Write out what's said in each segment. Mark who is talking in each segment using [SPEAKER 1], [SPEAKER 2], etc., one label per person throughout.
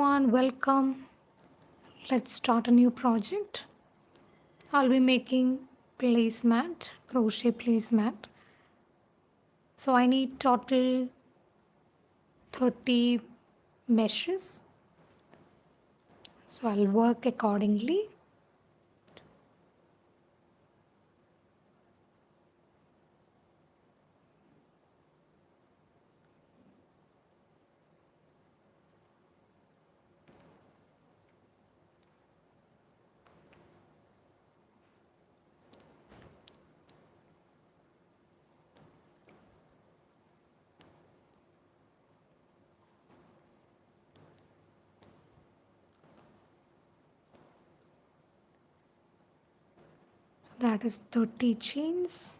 [SPEAKER 1] everyone, welcome. Let's start a new project. I'll be making placemat, crochet placemat. So I need total 30 meshes. So I'll work accordingly. So that is 30 chains.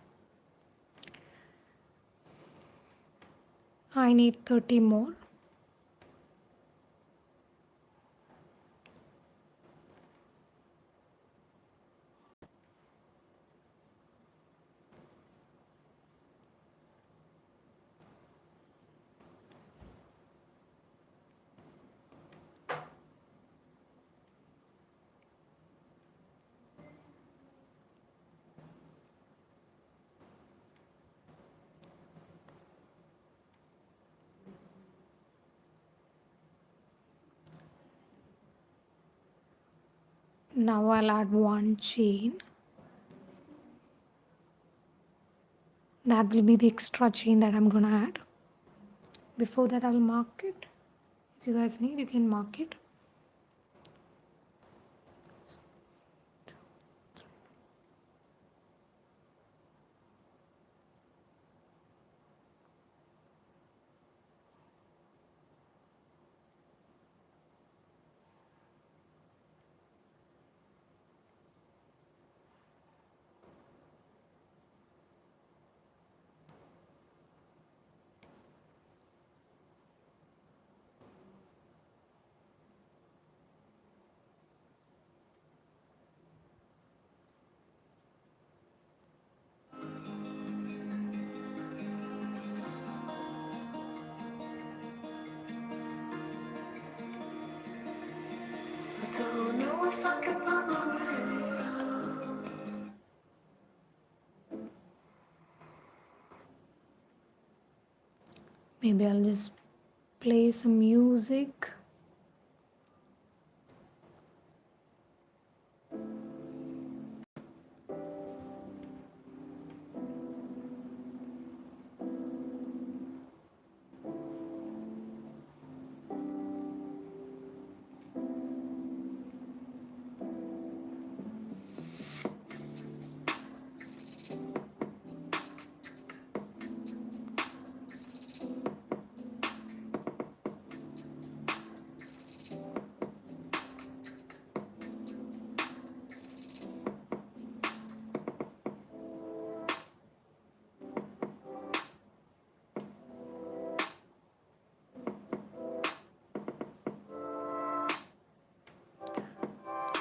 [SPEAKER 1] I need 30 more. Now I'll add one chain. That will be the extra chain that I'm gonna add. Before that, I'll mark it. If you guys need, you can mark it.
[SPEAKER 2] Don't know if I can find my way out.
[SPEAKER 1] Maybe I'll just play some music.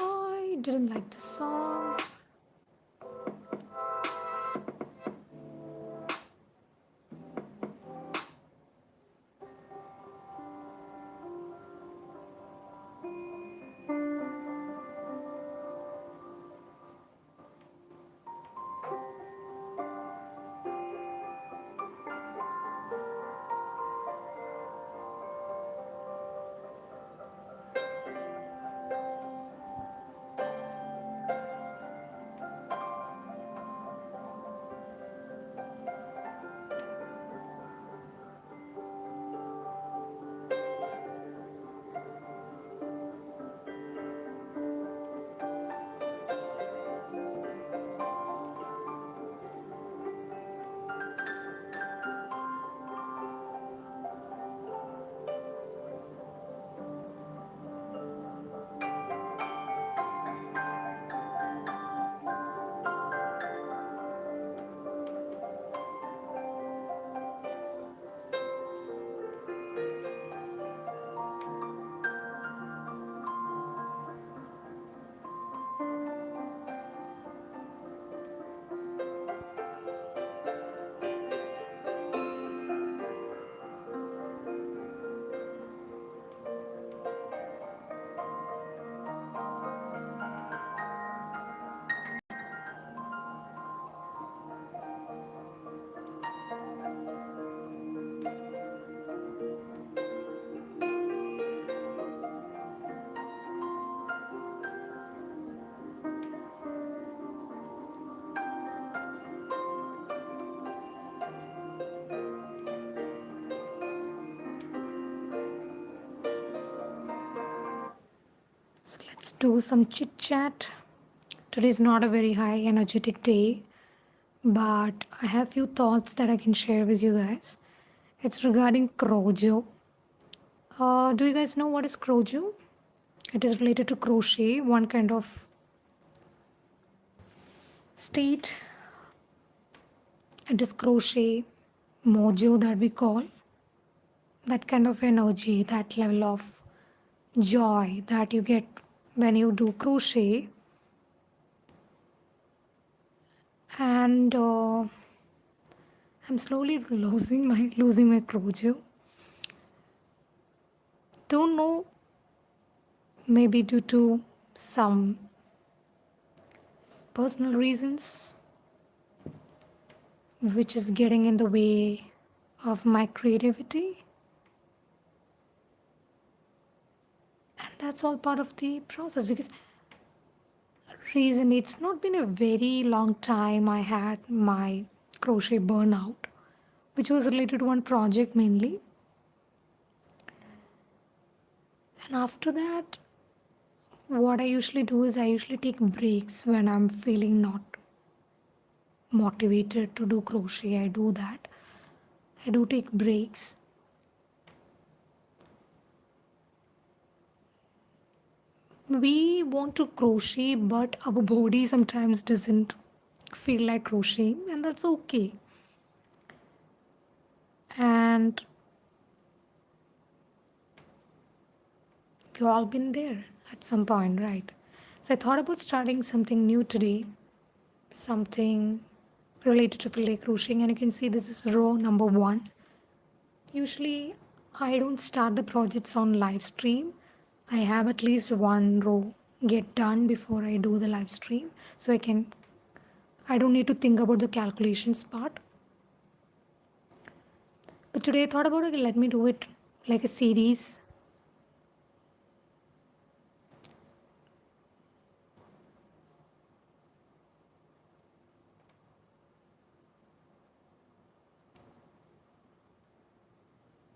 [SPEAKER 1] I didn't like the song. So let's do some chit chat. Today is not a very high energetic day, but I have few thoughts that I can share with you guys. It's regarding Crojo. Do you guys know what is Crojo? It is related to crochet, one kind of state. It is crochet mojo that we call. That kind of energy, that level of joy that you get when you do crochet. And I'm slowly losing my crochet. Don't know, maybe due to some personal reasons which is getting in the way of my creativity. And that's all part of the process because reason it's not been a very long time I had my crochet burnout, which was related to one project mainly. And after that, what I usually do is I usually take breaks when I'm feeling not motivated to do crochet. I do that. I do take breaks. We want to crochet, but our body sometimes doesn't feel like crocheting, and that's okay. And we've all been there at some point, right? So I thought about starting something new today, something related to fillet crocheting, and you can see this is row number 1. Usually, I don't start the projects on live stream. I have at least one row get done before I do the live stream, so I don't need to think about the calculations part. But today I thought about it, let me do it like a series.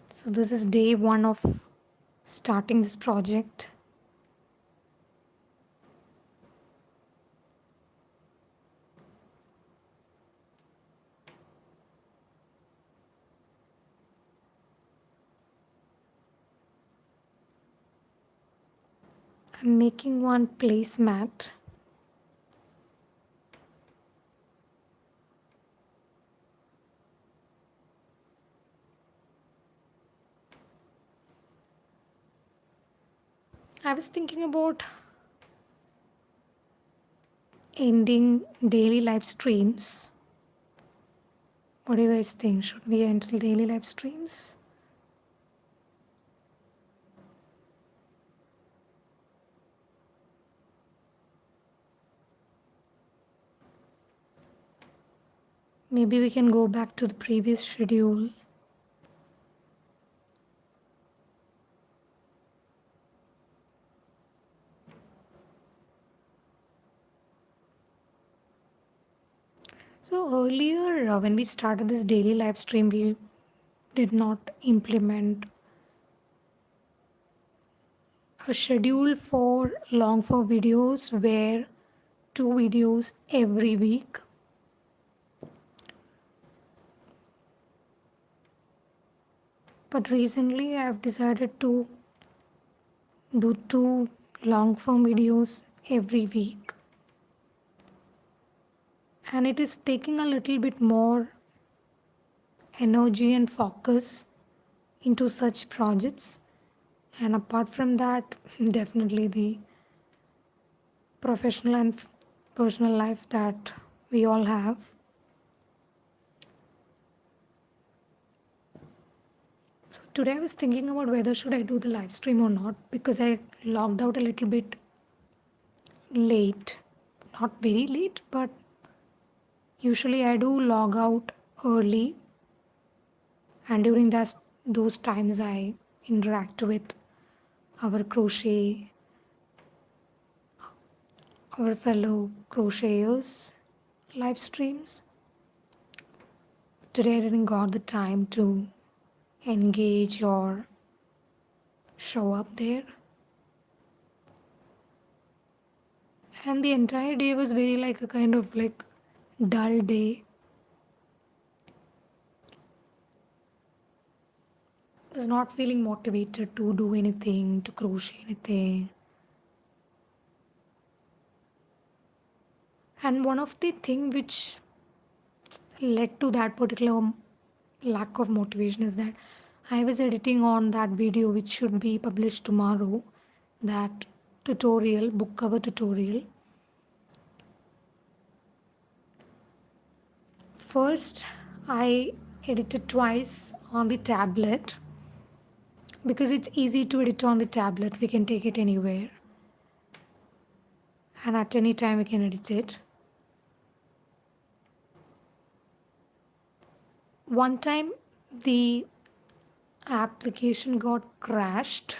[SPEAKER 1] So this is day 1 of starting this project. I'm making one placemat. I was thinking about ending daily live streams. What do you guys think? Should we end daily live streams? Maybe we can go back to the previous schedule. So earlier, when we started this daily live stream, we did not implement a schedule for long form videos where 2 videos every week. But recently, I've decided to do 2 long form videos every week. And it is taking a little bit more energy and focus into such projects. And apart from that, definitely the professional and personal life that we all have. So today I was thinking about whether should I do the live stream or not because I logged out a little bit late. Not very late, but usually I do log out early, and during those times I interact with our our fellow crocheters live streams. Today I didn't got the time to engage or show up there. And the entire day was very like a kind of like dull day. I was not feeling motivated to do anything, to crochet anything. And one of the thing which led to that particular lack of motivation is that I was editing on that video which should be published tomorrow, that tutorial, book cover tutorial. First, I edited twice on the tablet because it's easy to edit on the tablet. We can take it anywhere and at any time we can edit it. One time the application got crashed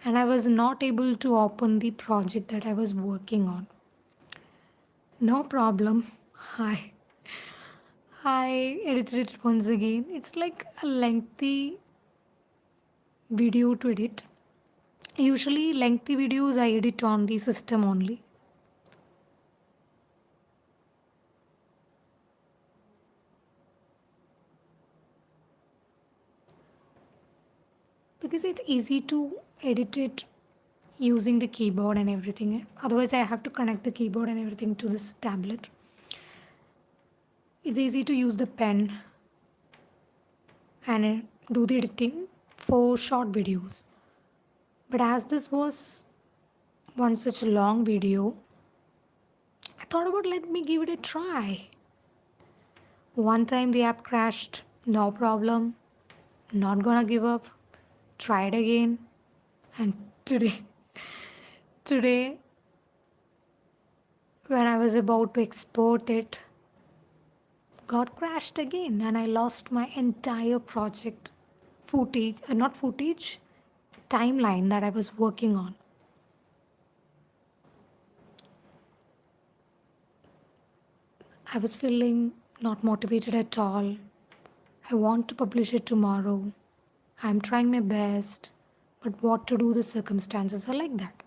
[SPEAKER 1] and I was not able to open the project that I was working on. No problem. I I edited it once again. It's like a lengthy video to edit. Usually lengthy videos I edit on the system only. Because it's easy to edit it using the keyboard and everything. Otherwise, I have to connect the keyboard and everything to this tablet. It's easy to use the pen and do the editing for short videos. But as this was one such a long video, I thought about let me give it a try. One time the app crashed, no problem, not gonna give up, try it again, and today, when I was about to export it, got crashed again and I lost my entire project footage, not footage, timeline that I was working on. I was feeling not motivated at all. I want to publish it tomorrow. I'm trying my best, but what to do, the circumstances are like that.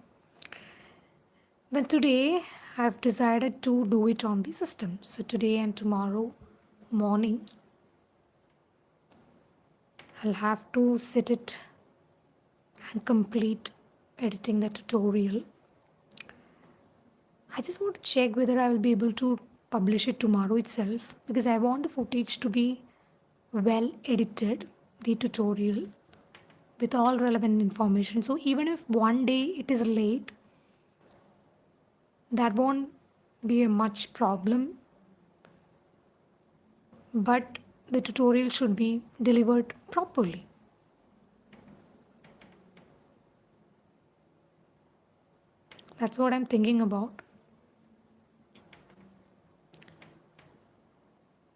[SPEAKER 1] Then today, I've decided to do it on the system. So today and tomorrow morning, I'll have to sit it and complete editing the tutorial. I just want to check whether I will be able to publish it tomorrow itself because I want the footage to be well edited, the tutorial with all relevant information. So even if one day it is late, that won't be a much problem, but the tutorial should be delivered properly. That's what I'm thinking about.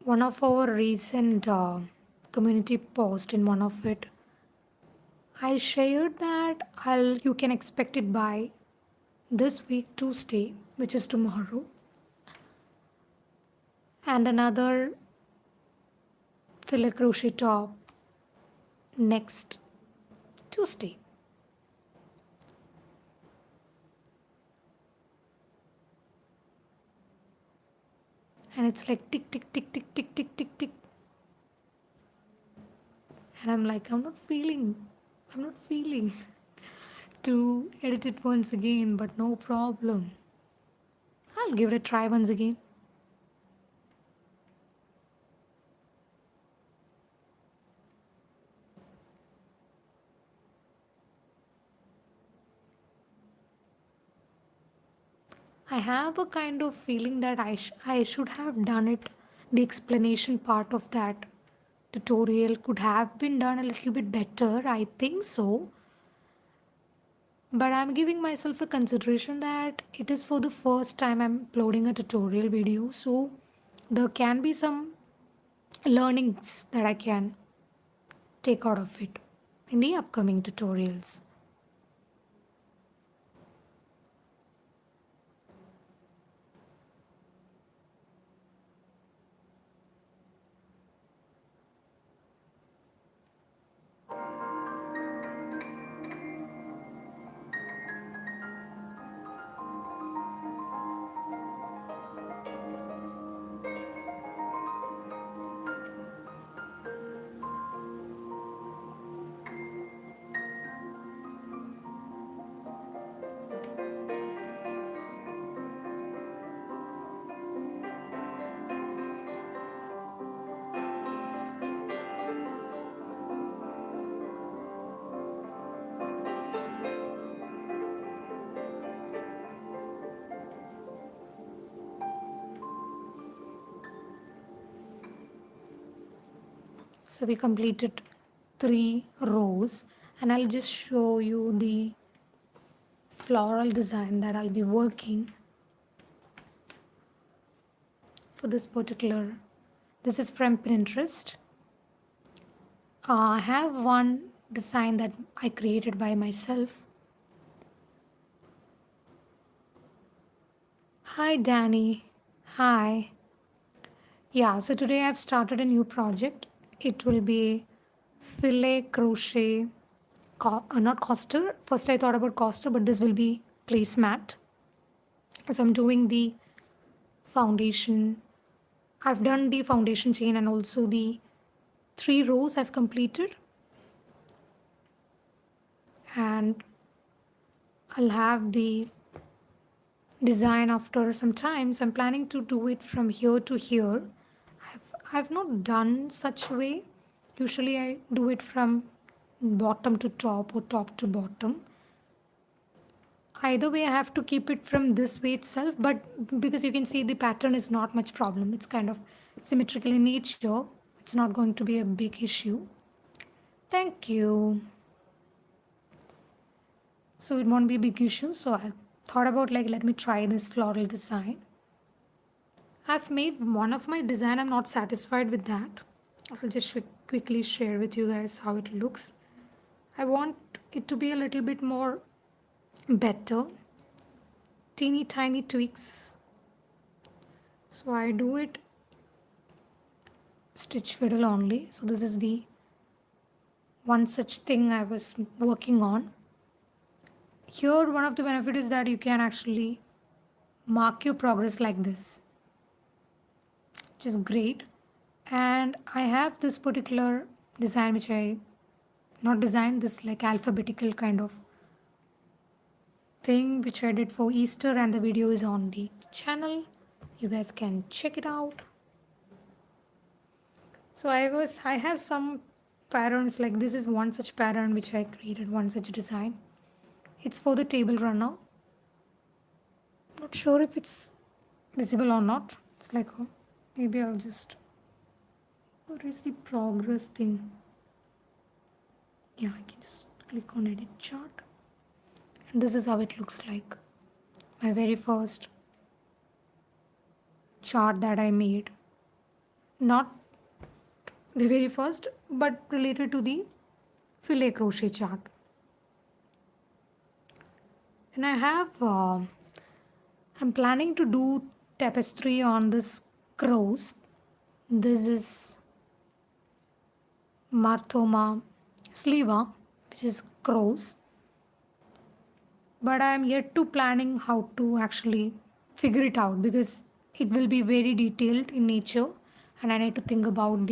[SPEAKER 1] One of our recent community post, in one of it, I shared that you can expect it by this week Tuesday, which is tomorrow, and another filler crochet top next Tuesday. And it's like tick tick tick tick tick tick tick tick, and I'm like, I'm not feeling to edit it once again, but no problem, I'll give it a try once again. I have a kind of feeling that I should have done it. The explanation part of that tutorial could have been done a little bit better. I think so. But I'm giving myself a consideration that it is for the first time I'm uploading a tutorial video. So there can be some learnings that I can take out of it in the upcoming tutorials. So we completed 3 rows, and I'll just show you the floral design that I'll be working for this particular. This is from Pinterest. I have one design that I created by myself. Hi Danny. Hi. Yeah, so today I've started a new project. It will be filet crochet, not coaster. First I thought about coaster, but this will be placemat. So I'm doing the foundation. I've done the foundation chain and also the 3 rows I've completed. And I'll have the design after some time. So I'm planning to do it from here to here. I've not done such way. Usually I do it from bottom to top or top to bottom. Either way I have to keep it from this way itself, but because you can see the pattern is not much problem. It's kind of symmetrical in nature. It's not going to be a big issue. Thank you. So it won't be a big issue. So I thought about like let me try this floral design. I've made one of my design. I'm not satisfied with that. I'll just quickly share with you guys how it looks. I want it to be a little bit more better. Teeny tiny tweaks. So I do it stitch fiddle only. So this is the one such thing I was working on. Here one of the benefits is that you can actually mark your progress like this, which is great. And I have this particular design which I not designed, this like alphabetical kind of thing which I did for Easter, and the video is on the channel. You guys can check it out. So I have some patterns, like this is one such pattern which I created, one such design. It's for the table runner. Not sure if it's visible or not. It's like maybe I'll just, where is the progress thing? Yeah, I can just click on edit chart, and this is how it looks like. My very first chart that I made. Not the very first, but related to the filet crochet chart. And I'm planning to do tapestry on this crows. This is Marthoma sliva, which is crows. But I am yet to planning how to actually figure it out, because it will be very detailed in nature, and I need to think about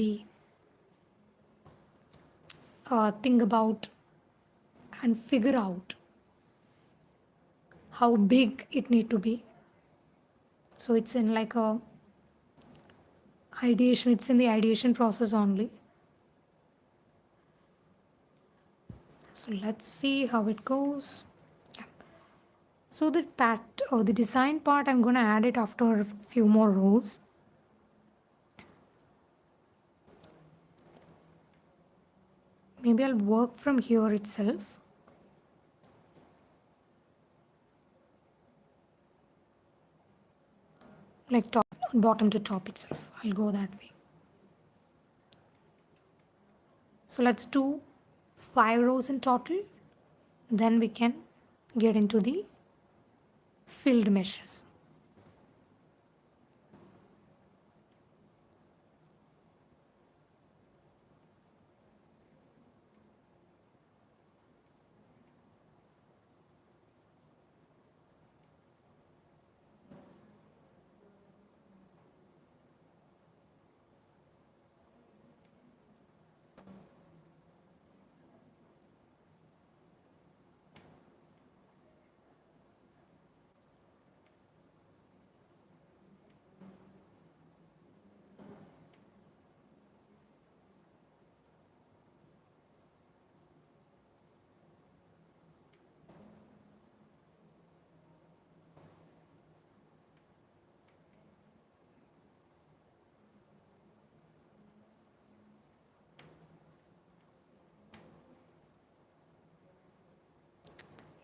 [SPEAKER 1] and figure out how big it need to be. So it's in like a ideation. It's in the ideation process only. So let's see how it goes. Yeah. So the design part, I'm gonna add it after a few more rows. Maybe I'll work from here itself. Like top, bottom to top itself. I'll go that way. So let's do 5 rows in total. Then we can get into the filled meshes.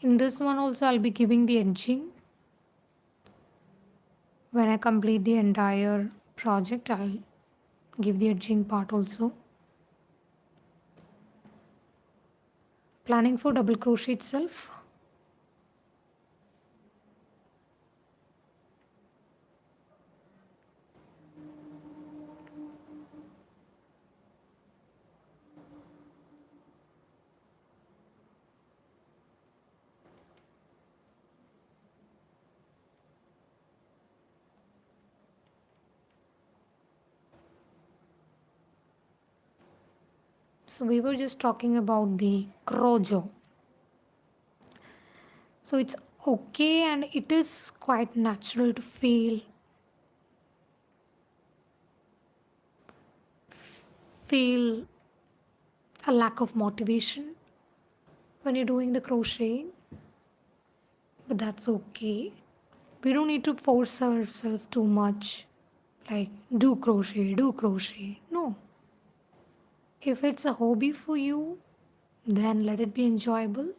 [SPEAKER 1] In this one also I'll be giving the edging. When I complete the entire project, I'll give the edging part also. Planning for double crochet itself. So we were just talking about the crojo. So it's okay and it is quite natural to feel a lack of motivation when you're doing the crochet, but that's okay. We don't need to force ourselves too much, like do crochet. No. If it's a hobby for you, then let it be enjoyable.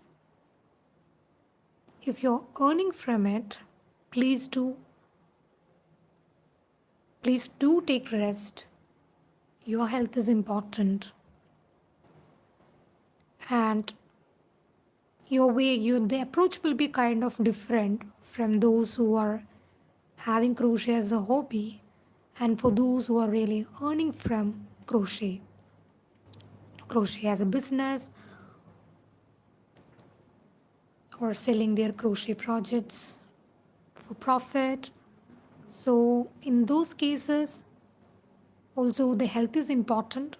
[SPEAKER 1] If you're earning from it, please do please do take rest. Your health is important, and the approach will be kind of different from those who are having crochet as a hobby and for those who are really earning from crochet as a business or selling their crochet projects for profit. So in those cases also the health is important.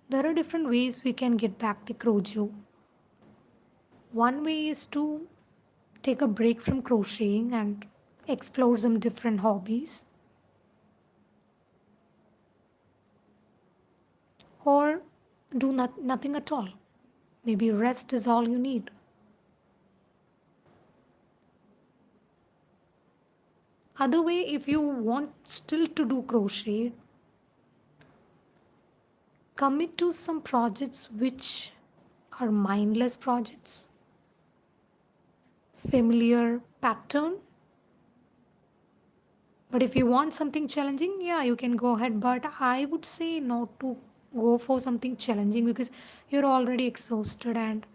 [SPEAKER 1] There are different ways we can get back the crochet. One way is to take a break from crocheting and explore some different hobbies, or do nothing at all. Maybe rest is all you need. Other way, if you want still to do crochet, commit to some projects which are mindless projects, familiar pattern. But if you want something challenging, yeah, you can go ahead. But I would say not to go for something challenging because you're already exhausted and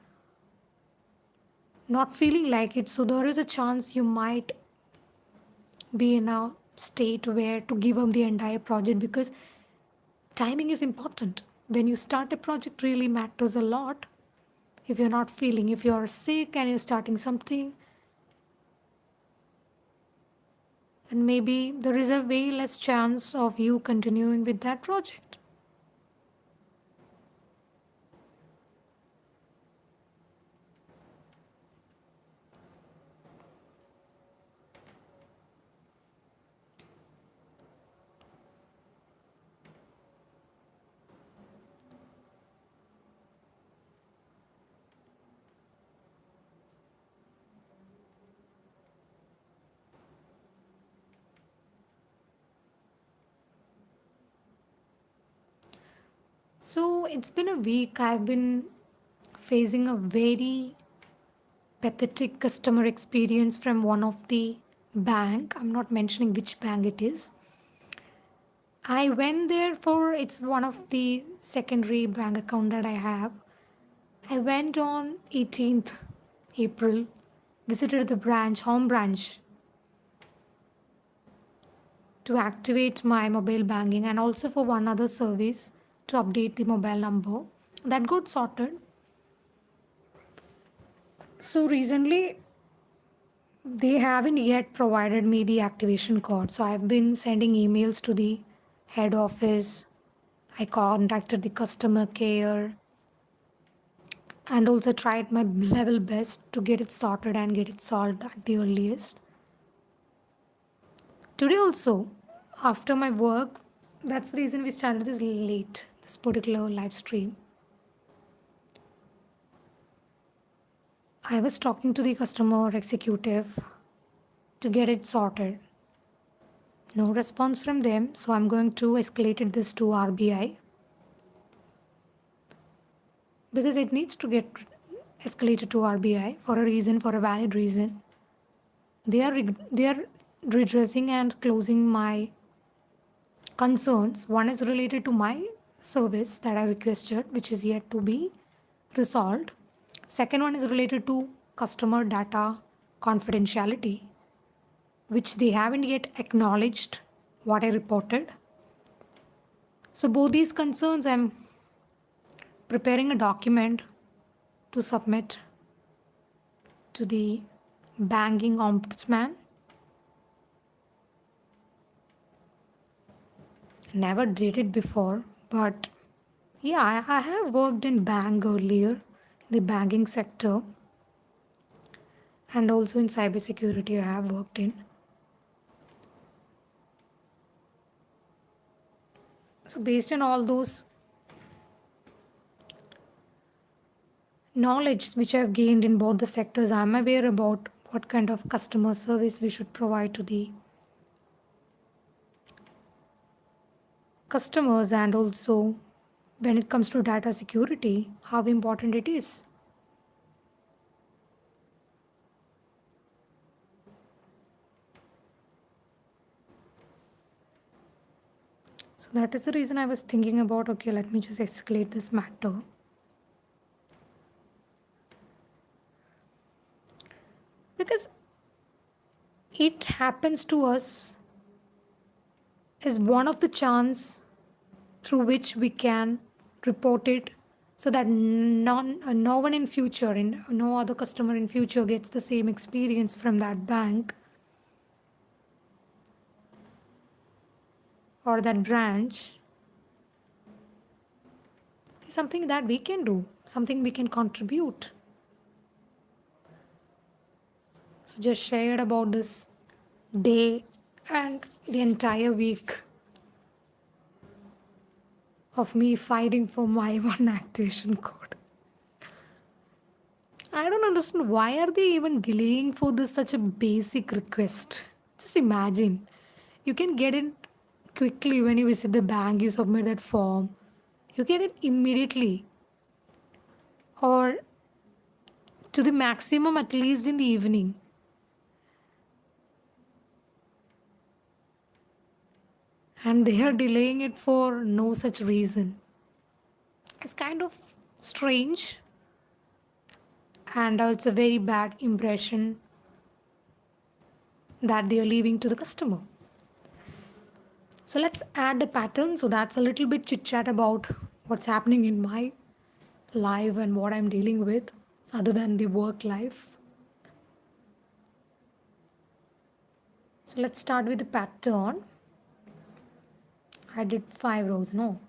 [SPEAKER 1] not feeling like it. So there is a chance you might be in a state where to give up the entire project because timing is important. When you start a project really matters a lot. If you're not feeling, if you're sick and you're starting something, then maybe there is a way less chance of you continuing with that project. So it's been a week. I've been facing a very pathetic customer experience from one of the bank. I'm not mentioning which bank it is. I went there for it's one of the secondary bank account that I have. I went on 18th April, visited the home branch to activate my mobile banking and also for one other service to update the mobile number. That got sorted. So recently they haven't yet provided me the activation code. So I've been sending emails to the head office. I contacted the customer care and also tried my level best to get it sorted and get it solved at the earliest. Today also, after my work, that's the reason we started this late, this particular live stream. I was talking to the customer executive to get it sorted. No response from them, so I'm going to escalate this to RBI because it needs to get escalated to RBI for a reason, for a valid reason. They are redressing and closing my concerns. One is related to my service that I requested, which is yet to be resolved. Second one is related to customer data confidentiality, which they haven't yet acknowledged what I reported. So both these concerns, I'm preparing a document to submit to the banking ombudsman. Never did it before, but yeah, I have worked in bank earlier, in the banking sector, and also in cybersecurity I have worked in. So based on all those knowledge which I've gained in both the sectors, I'm aware about what kind of customer service we should provide to the customers, and also when it comes to data security, how important it is. So that is the reason I was thinking about, okay, let me just escalate this matter. Because it happens to us is one of the chance through which we can report it, so that no one in future, in no other customer in future gets the same experience from that bank or that branch. Is something that we can do, something we can contribute. So just shared about this day and the entire week of me fighting for my one activation code. I don't understand why are they even delaying for this such a basic request. Just imagine, you can get it quickly when you visit the bank, you submit that form, you get it immediately, or to the maximum at least in the evening. And they are delaying it for no such reason. It's kind of strange, and it's a very bad impression that they are leaving to the customer. So let's add the pattern. So that's a little bit chit chat about what's happening in my life and what I'm dealing with, other than the work life. So let's start with the pattern. I did 5 rows, no.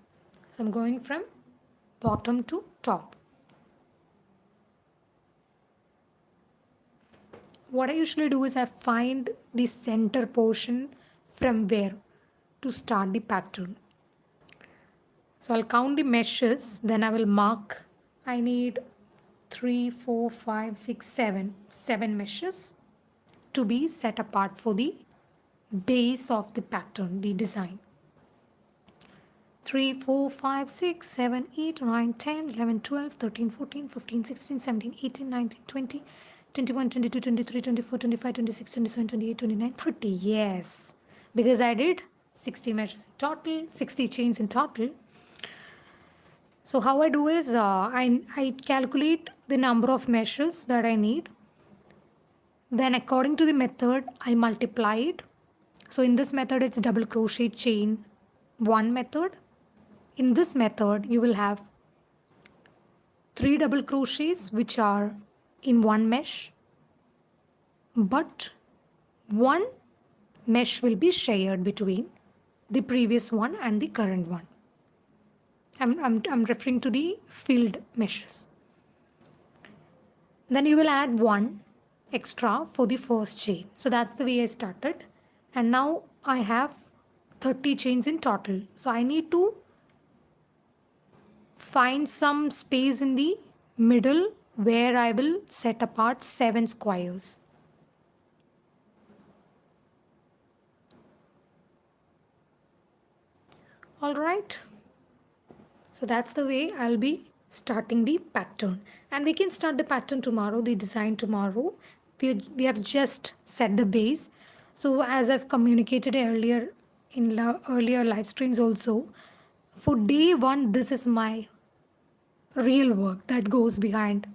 [SPEAKER 1] So I'm going from bottom to top. What I usually do is I find the center portion from where to start the pattern. So I'll count the meshes, then I will mark. I need 3, 4, 5, 6, 7. 7 meshes to be set apart for the base of the pattern, the design. 3, 4, 5, 6, 7, 8, 9, 10, 11, 12, 13, 14, 15, 16, 17, 18, 19, 20, 21, 22, 23, 24, 25, 26, 27, 28, 29, 30. Yes. Because I did 60 meshes in total, 60 chains in total. So how I do is I calculate the number of meshes that I need. Then according to the method, I multiply it. So in this method, it's double crochet chain 1 method. In this method, you will have 3 double crochets which are in one mesh, but one mesh will be shared between the previous one and the current one. I'm referring to the filled meshes. Then you will add 1 extra for the first chain. So that's the way I started. And now I have 30 chains in total. So I need to find some space in the middle where I will set apart 7 squares. All right. So that's the way I'll be starting the pattern. And we can start the pattern tomorrow, the design tomorrow. We have just set the base. So as I've communicated earlier in earlier live streams also, for day one, this is my real work that goes behind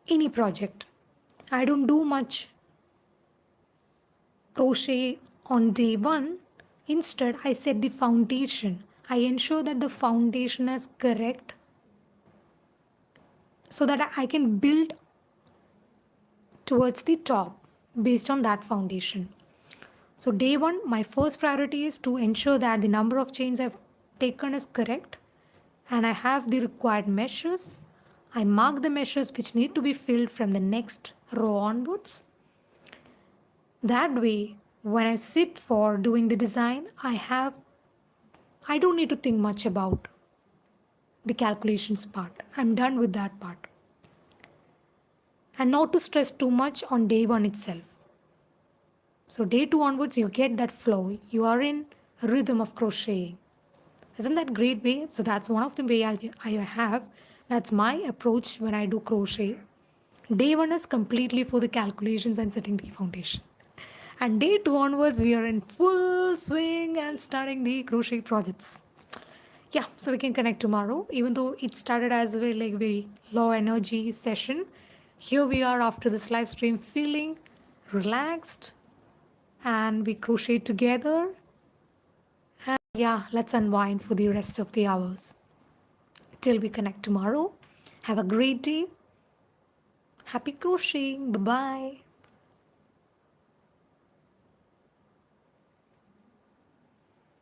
[SPEAKER 1] any project. I don't do much crochet on day one. Instead, I set the foundation. I ensure that the foundation is correct so that I can build towards the top based on that foundation. So, day one, my first priority is to ensure that the number of chains I've taken is correct and I have the required measures. I mark the measures which need to be filled from the next row onwards. That way, when I sit for doing the design, I don't need to think much about the calculations part. I'm done with that part. And not to stress too much on day one itself. So day two onwards, you get that flow. You are in a rhythm of crocheting. Isn't that great way? So that's one of the way I have. That's my approach when I do crochet. Day one is completely for the calculations and setting the foundation. And day two onwards, we are in full swing and starting the crochet projects. Yeah, so we can connect tomorrow. Even though it started as a very low energy session, here we are after this live stream feeling relaxed and we crochet together. And yeah, let's unwind for the rest of the hours till we connect tomorrow. Have a great day. Happy crocheting. Bye bye.